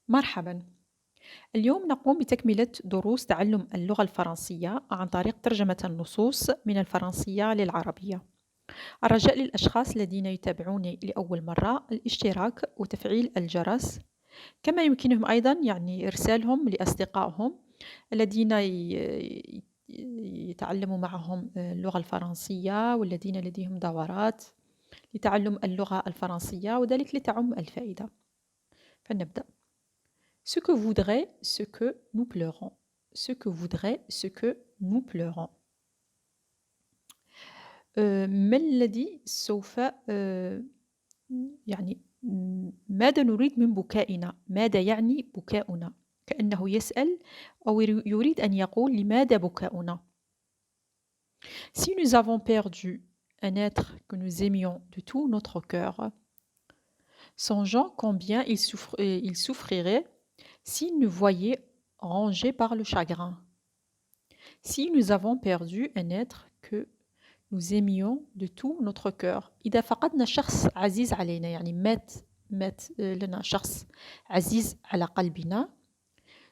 مرحبا. اليوم نقوم بتكملة دروس تعلم اللغة الفرنسية عن طريق ترجمة النصوص من الفرنسية للعربية. الرجاء للأشخاص الذين يتابعوني لأول مرة الاشتراك وتفعيل الجرس، كما يمكنهم أيضا إرسالهم لأصدقائهم الذين يتعلموا معهم اللغة الفرنسية والذين لديهم دورات لتعلم اللغة الفرنسية، وذلك لتعم الفائدة. فلنبدأ. Ce que voudrait ce que nous pleurons. Ce que voudrait ce que nous pleurons. ما الذي سوف يعني ماذا نريد من بكائنا؟ ماذا يعني بكاؤنا؟ كأنه يسأل أو يريد أن يقول لماذا بكاؤنا؟ Si nous avons perdu un être que nous aimions de tout notre cœur, songeons combien il souffrirait s'il nous voyait rongé par le chagrin. Si nous avons perdu un être que nous aimions de tout notre cœur. إذا فقدنا شخص عزيز علينا، مات لنا شخص عزيز على قلبنا.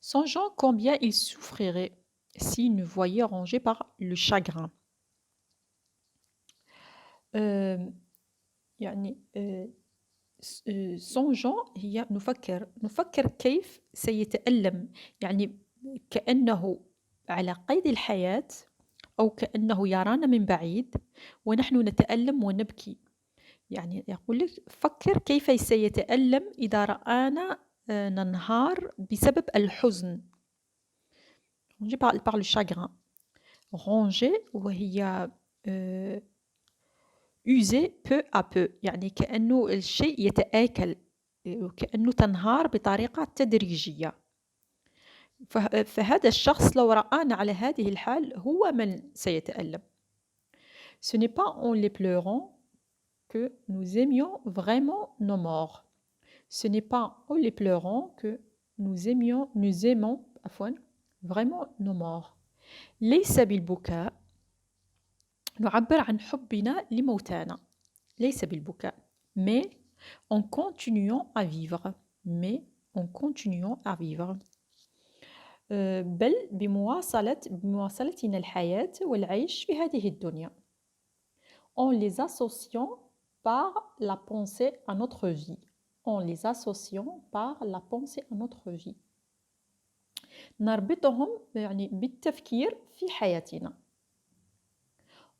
Songeons combien il souffrirait s'il nous voyait rongé par le chagrin. يعني songeons هي نفكر كيف سيتألم، يعني كأنه على قيد الحياة أو كأنه يرانا من بعيد ونحن نتألم ونبكي. يعني يقول لك فكر كيف سيتألم إذا رآنا ننهار بسبب الحزن. Rongé par le chagrin. Rongé وهي usé peu à peu، يعني كأنه الشيء يتآكل، كأنه تنهار بطريقة تدريجية. فهذا الشخص لو رآنا على هذه الحال هو من سيتألم. Ce n'est pas en les pleurant que nous aimions vraiment nos morts. Ce n'est pas en les pleurant que nous aimons vraiment nos morts. ليس بالبكاء نعبر عن حبنا لموتانا. ليس بالبكاء mais en continuant à vivre. Mais en continuant à vivre. بل بمواصلتنا الحياة والعيش في هذه الدنيا. En les associant par la pensée à notre vie. En les associant par la pensée à notre vie. نربطهم بالتفكير في حياتنا.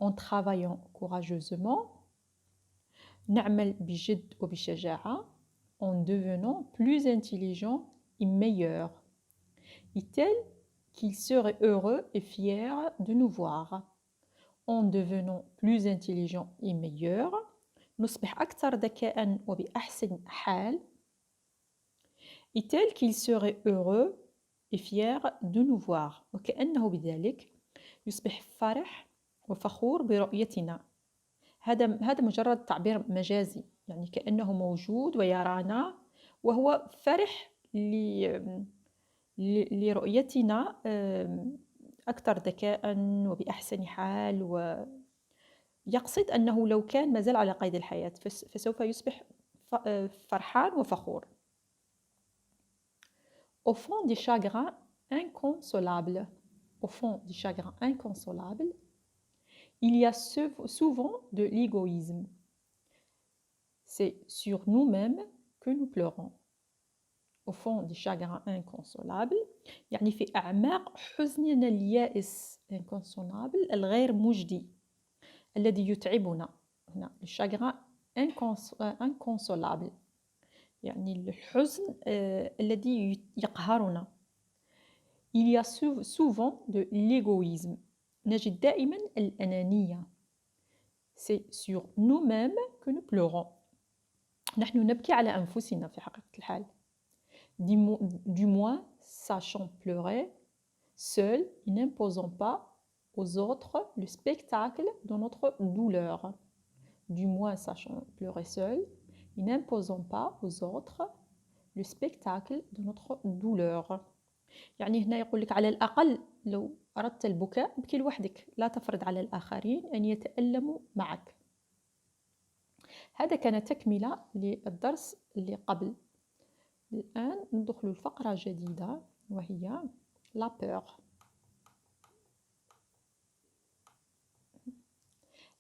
En travaillant courageusement. نعمل بجد وبشجاعة. En devenant plus intelligent et meilleur. Et tel qu'il serait heureux et fier de nous voir. En devenant plus intelligent et meilleur. نصبح أكثر ذكاء وبأحسن حال. Et tel qu'il serait heureux et fier de nous voir. وكأنه بذلك يصبح فرح وفخور برؤيتنا. هذا مجرد تعبير مجازي، يعني كأنه موجود ويرانا وهو فرح لرؤيتنا أكثر ذكاء وبأحسن حال، ويقصد أنه لو كان مازال على قيد الحياة فسوف يصبح فرحان وفخور. Au fond des chagrins inconsolables. Au fond des chagrins inconsolables, il y a souvent de l'égoïsme. C'est sur nous-mêmes que nous pleurons. Au fond des chagrins inconsolables، يعني في أعماق حزننا اليائس inconsolable الغير مجدي الذي يتعبنا. هنا le chagrin inconsolable يعني الحزن الذي يقهرنا. Il y a souvent de l'égoïsme. نجد دائما الأنانية. C'est sur nous-mêmes que nous pleurons. نحن نبكي على أنفسنا في حقيقة الحال. Du moins, sachant pleurer, seul et n'imposant pas aux autres le spectacle de notre douleur. Du moins, sachant pleurer seul et n'imposant pas aux autres le spectacle de notre douleur. يعني هنا يقول لك على الأقل لو أردت البكاء ابكي لوحدك، لا تفرض على الآخرين أن يتألموا معك. هذا كان تكملة للدرس اللي قبل. الآن ندخل لفقرة جديدة وهي la peur.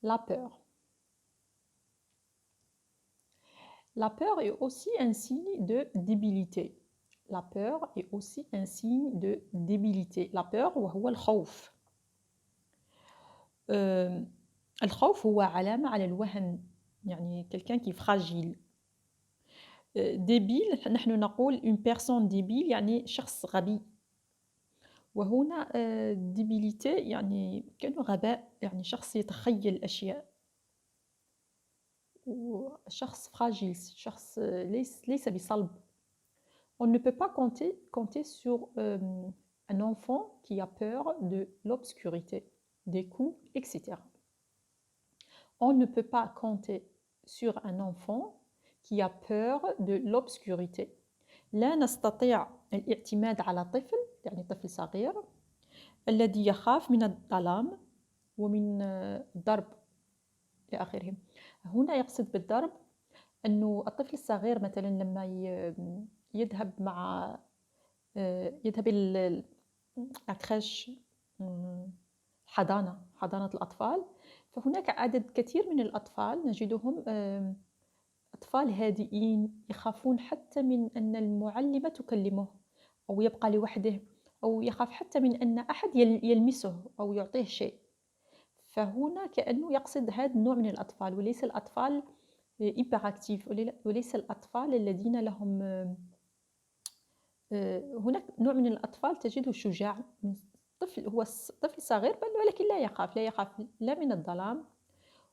La peur. La peur est aussi un signe de débilité. La peur est aussi un signe de débilité. La peur وهو الخوف. الخوف هو علامة على الوهن، يعني quelqu'un qui est fragile. ديبيل نحن نقول une personne débile يعني شخص غبي. وهنا ديبيليتي يعني كأنه غباء، يعني شخص يتخيل الأشياء، وشخص فراجيل، شخص ليس بصلب. On ne peut pas compter sur un enfant qui a peur de l'obscurité, des coups, etc. On ne peut pas compter sur un enfant qui a peur de l'obscurité. لا نستطيع الاعتماد على طفل، يعني طفل صغير الذي يخاف من الظلام ومن الضرب إلى آخره. هنا يقصد بالضرب أنه الطفل الصغير مثلا لما يذهب مع يذهب إلى الكريش، حضانة الأطفال، فهناك عدد كثير من الأطفال نجدهم أطفال هادئين، يخافون حتى من أن المعلمة تكلمه أو يبقى لوحده، أو يخاف حتى من أن أحد يلمسه أو يعطيه شيء. فهنا كأنه يقصد هذا النوع من الأطفال، وليس الأطفال إيبراكتيف، وليس الأطفال الذين لهم هناك نوع من الأطفال تجده شجاع، طفل هو طفل صغير ولكن لا يخاف لا من الظلام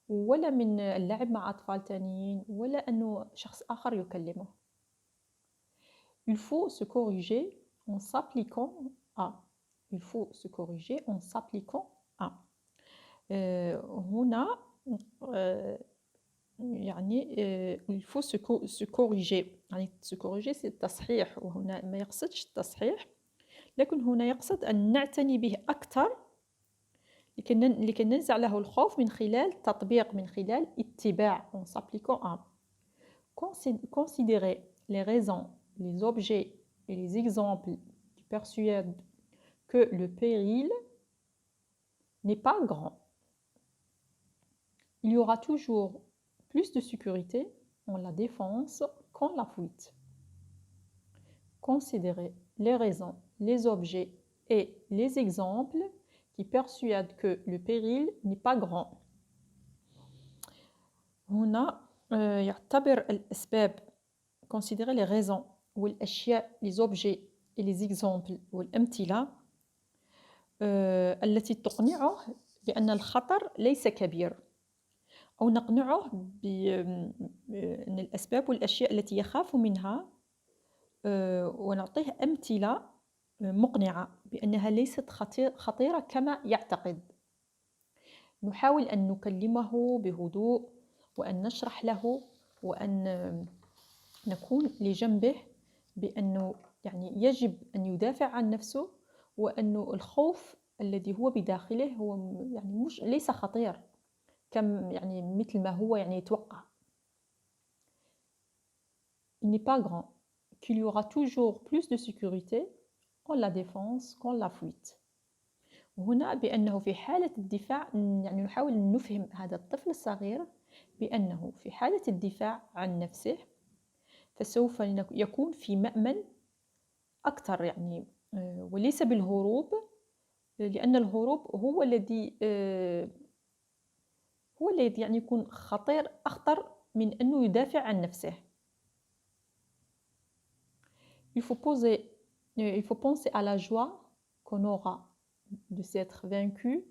ولا من اللعب مع أطفال تانيين ولا أنه شخص آخر يكلمه. Il faut se corriger en s'appliquant à. Il faut se corriger en s'appliquant à. هنا يعني il faut se corriger، يعني se corriger c'est التصحيح، وهنا ما يقصدش التصحيح، لكن هنا يقصد أن نعتني به أكثر لكي ننزع له الخوف من خلال تطبيق، من خلال اتباع en s'appliquant à. Considérer les raisons, les objets et les exemples qui persuadent que le péril n'est pas grand. Il y aura toujours plus de sécurité en la défense qu'en la fuite. Considérer les raisons, les objets et les exemples qui persuadent que le péril n'est pas grand. هنا يعتبر الأسباب، considérer les raisons والأشياء، les objets et les exemples والأمثلة التي تقنعه بأن الخطر ليس كبير، أو نقنعه بأن الأسباب والأشياء التي يخاف منها ونعطيه أمثلة مقنعة بأنها ليست خطيرة كما يعتقد. نحاول أن نكلمه بهدوء وأن نشرح له وأن نكون لجنبه بأنه يعني يجب أن يدافع عن نفسه، وأنه الخوف الذي هو بداخله هو يعني ليس خطير كم يعني مثل ما هو يعني يتوقع. Il n'est pas grand, qu'il y aura toujours plus de sécurité en la défense qu'en la fuite. وهنا بأنه في حالة الدفاع، يعني نحاول أن نفهم هذا الطفل الصغير بأنه في حالة الدفاع عن نفسه فسوف يكون في مأمن أكثر، يعني وليس بالهروب، لأن الهروب هو الذي يعني يكون أخطر من أنه يدافع عن نفسه. Il faut penser à la joie qu'on aura de s'être vaincu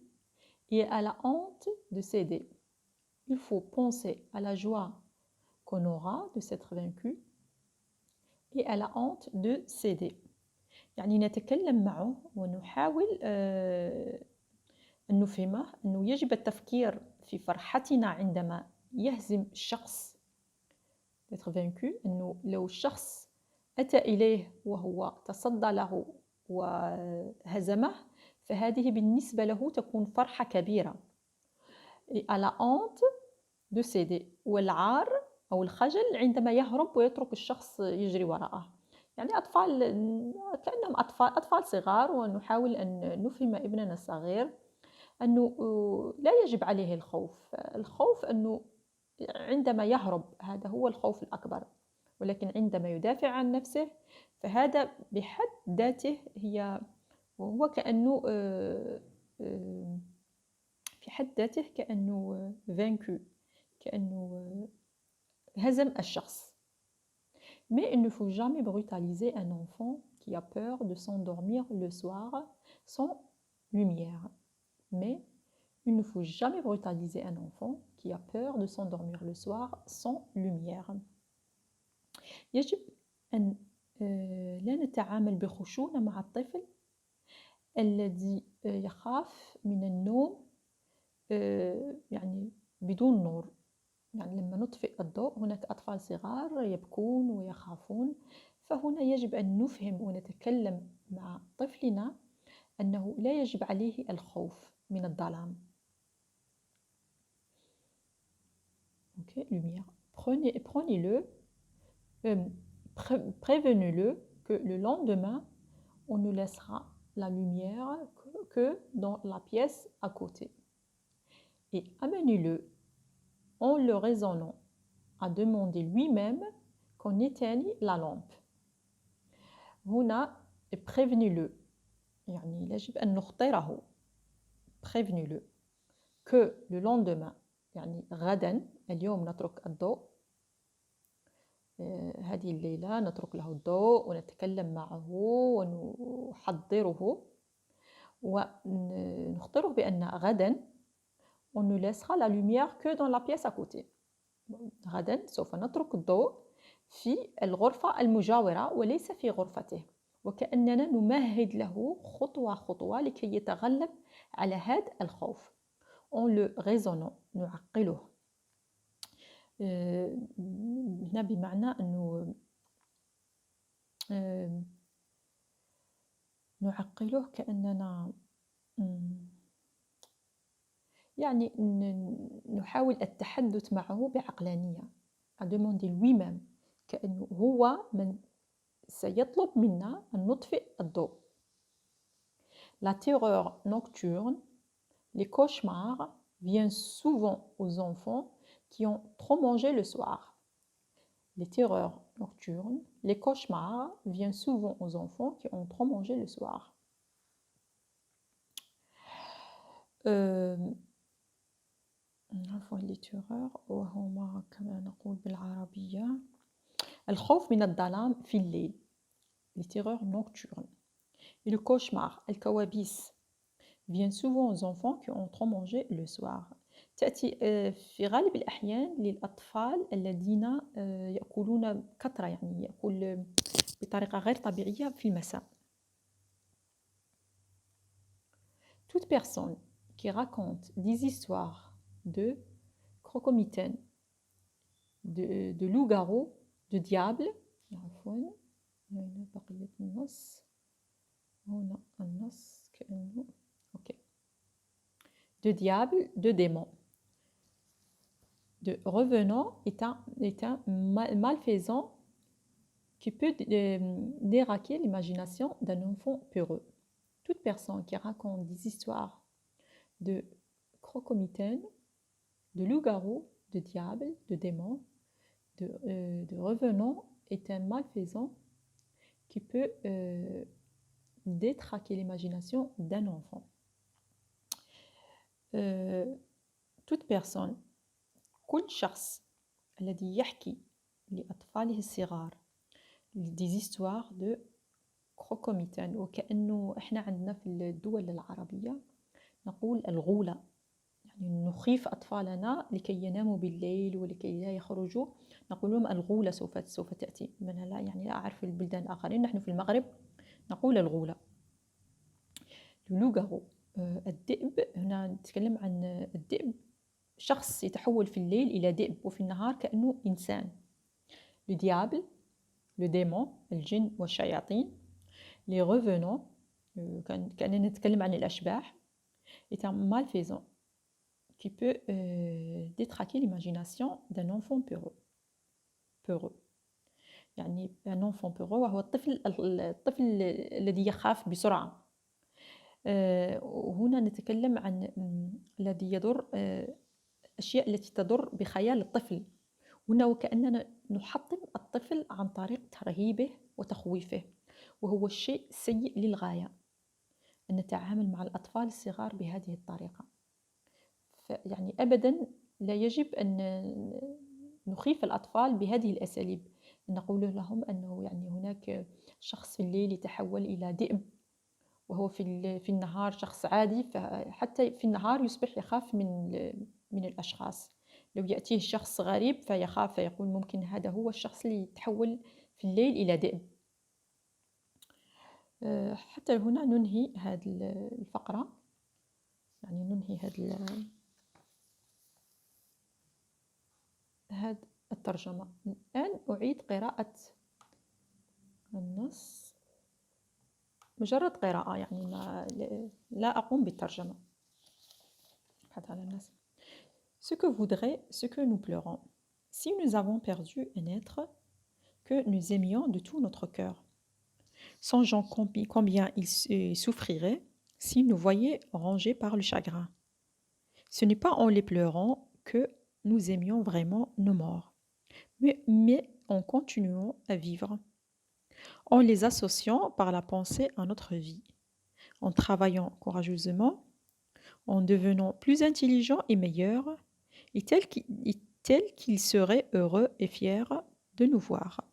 et à la honte de céder. Il faut penser à la joie qu'on aura de s'être vaincu et à la honte de céder. يعني نتكلم معه ونحاول أن نفهمه أنه يجب التفكير في فرحتنا عندما يهزم الشخص d'être vaincu، أنه لو الشخص أتى إليه وهو تصدى له وهزمه فهذه بالنسبة له تكون فرحة كبيرة. à la honte de céder، والعار أو الخجل عندما يهرب ويترك الشخص يجري وراءه. يعني أطفال كأنهم أطفال صغار، ونحاول أن نفهم ابننا الصغير أنه لا يجب عليه الخوف. الخوف أنه عندما يهرب هذا هو الخوف الأكبر، ولكن عندما يدافع عن نفسه فهذا بحد ذاته هو كأنه في حد ذاته كأنه vaincu، كأنه هزم الشخص. Mais il ne faut jamais brutaliser un enfant qui a peur de s'endormir le soir sans lumière. Mais il ne faut jamais brutaliser un enfant qui a peur de s'endormir le soir sans lumière. يجب أن لا نتعامل بخشونة مع الطفل الذي يخاف من النوم يعني بدون نور. يعني لما نطفئ الضوء هناك أطفال صغار يبكون ويخافون، فهنا يجب أن نفهم ونتكلم مع طفلنا أنه لا يجب عليه الخوف من الظلام. Ok, lumière. Prenez-le, prévenez-le que le lendemain, on ne laissera la lumière que dans la pièce à côté. Et amenez-le en le raisonnant à demander lui-même qu'on éteigne la lampe. هنا prévenez-le، يعني يجب أن نخطره. prévenez-le que le lendemain، يعني غدا، اليوم نترك الضوء، هذه الليلة نترك له الضوء ونتكلم معه ونحضره ونخطره بأن غدا on ne laissera la lumière que dans la pièce à côté. غدا سوف نترك الضوء في الغرفة المجاورة وليس في غرفته، وكأننا نمهد له خطوة خطوة لكي يتغلب على هذا الخوف. en le raisonnant، نعقله. هنا بمعنى أنه نعقله كأننا يعني نحاول التحدث معه بعقلانية. à demander lui-même، كأنه هو من سيطلب منا أن نطفئ الضوء. La terreur nocturne، les cauchemars viennent souvent aux enfants qui ont trop mangé le soir. Les terreurs nocturnes, les cauchemars viennent souvent aux enfants qui ont trop mangé le soir. عفوا les terreurs وهما كما نقول بالعربية الخوف من الظلام في الليل، les terreurs nocturnes. Et le cauchemar، الكوابيس viennent souvent aux enfants qui ont trop mangé le soir. تأتي في غالب الأحيان للأطفال الذين يأكلون كثرة، يعني يأكل بطريقة غير طبيعية في المساء. Toute personne qui raconte des histoires de croque-mitaine, de loup-garou, de diable، عفوا هنا بقية النص، هنا النص كأنه ok، de diable, de démon. De revenant est un malfaisant qui peut déraquer l'imagination d'un enfant peureux. Toute personne qui raconte des histoires de croque-mitaine, de loup-garou, de diable, de démon, de revenant est un malfaisant qui peut détraquer l'imagination d'un enfant. Toute personne، كل شخص الذي يحكي لأطفاله الصغار des histoires de croque-mitaine، وكأنه إحنا عندنا في الدول العربية نقول الغولة، يعني نخيف أطفالنا لكي يناموا بالليل ولكي لا يخرجوا، نقول لهم الغولة سوف تأتي. من لا يعني لا أعرف في البلدان الآخرين، نحن في المغرب نقول الغولة. لوغارو، الذئب، هنا نتكلم عن الذئب، شخص يتحول في الليل إلى ذئب وفي النهار كأنه إنسان. le diable، le démon، الجن والشياطين. les revenants، كأننا نتكلم عن الأشباح، est un malfaisant qui peut détraquer l'imagination d'un enfant peureux. يعني un enfant peureux وهو الطفل الذي يخاف بسرعة. وهنا نتكلم عن الذي يضر الأشياء التي تضر بخيال الطفل. هنا وكأننا نحطم الطفل عن طريق ترهيبه وتخويفه، وهو الشيء سيء للغاية أن نتعامل مع الأطفال الصغار بهذه الطريقة. يعني أبدا لا يجب أن نخيف الأطفال بهذه الأساليب، نقول لهم أنه يعني هناك شخص في الليل يتحول إلى ذئب، وهو في النهار شخص عادي، فحتى في النهار يصبح يخاف من الأشخاص. لو يأتيه شخص غريب فيخاف، فيقول ممكن هذا هو الشخص اللي يتحول في الليل إلى ذئب. حتى هنا ننهي هذه الفقرة، يعني ننهي هذه الترجمة. الآن أعيد قراءة النص، مجرد قراءة، يعني لا أقوم بالترجمة. Ce que voudrait, ce que nous pleurons. Si nous avons perdu un être que nous aimions de tout notre cœur, songeons combien il souffrirait s'il nous voyait rongés par le chagrin. Ce n'est pas en les pleurant que nous aimions vraiment nos morts, mais en continuant à vivre, en les associant par la pensée à notre vie, en travaillant courageusement, en devenant plus intelligents et meilleurs, et tels qu'ils seraient heureux et fiers de nous voir.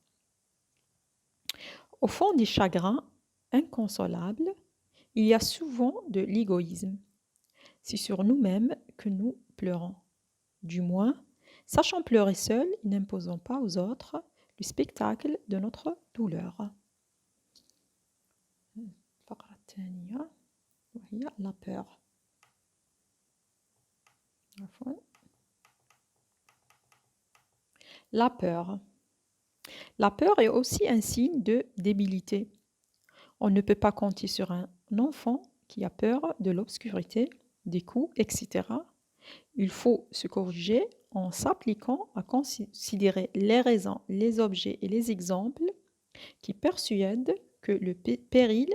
Au fond des chagrins inconsolables, il y a souvent de l'égoïsme. C'est sur nous-mêmes que nous pleurons. Du moins, sachant pleurer seuls et n'imposons pas aux autres le spectacle de notre douleur. الفقرة الثانية وهي la peur. La peur. La peur est aussi un signe de débilité. On ne peut pas compter sur un enfant qui a peur de l'obscurité, des coups, etc. Il faut se corriger en s'appliquant à considérer les raisons, les objets et les exemples qui persuadent que le péril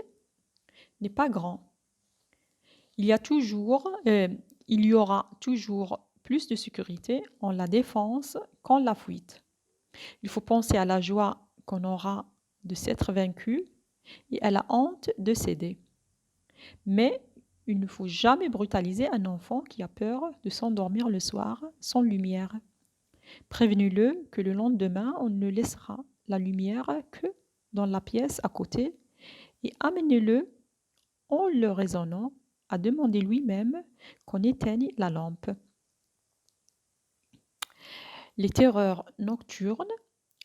n'est pas grand. Il y aura toujours plus de sécurité en la défense qu'en la fuite. Il faut penser à la joie qu'on aura de s'être vaincu et à la honte de céder. Mais il ne faut jamais brutaliser un enfant qui a peur de s'endormir le soir sans lumière. Prévenez-le que le lendemain, on ne laissera la lumière que dans la pièce à côté et amenez-le en le raisonnant à demander lui-même qu'on éteigne la lampe. Les terreurs nocturnes,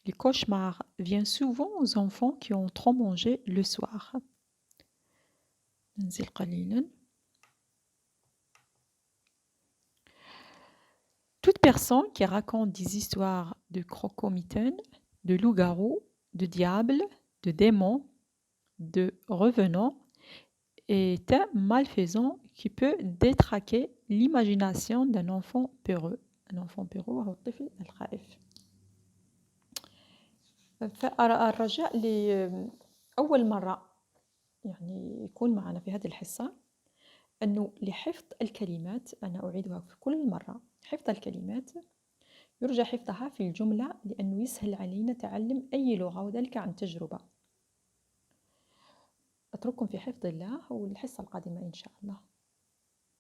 les cauchemars viennent souvent aux enfants qui ont trop mangé le soir. Toute personne qui raconte des histoires de croco-mitaines, de loups-garous, de diables, de démons, de revenants est un malfaisant qui peut détraquer l'imagination d'un enfant peureux. Un enfant peureux وهو الطفل الخائف. فالرجاء لأول مرة يعني يكون معنا في هذه الحصة أنه لحفظ الكلمات، أنا أعيدها في كل مرة، حفظ الكلمات يرجى حفظها في الجملة لأنه يسهل علينا تعلم أي لغة، وذلك عن تجربة. أترككم في حفظ الله والحصة القادمة إن شاء الله.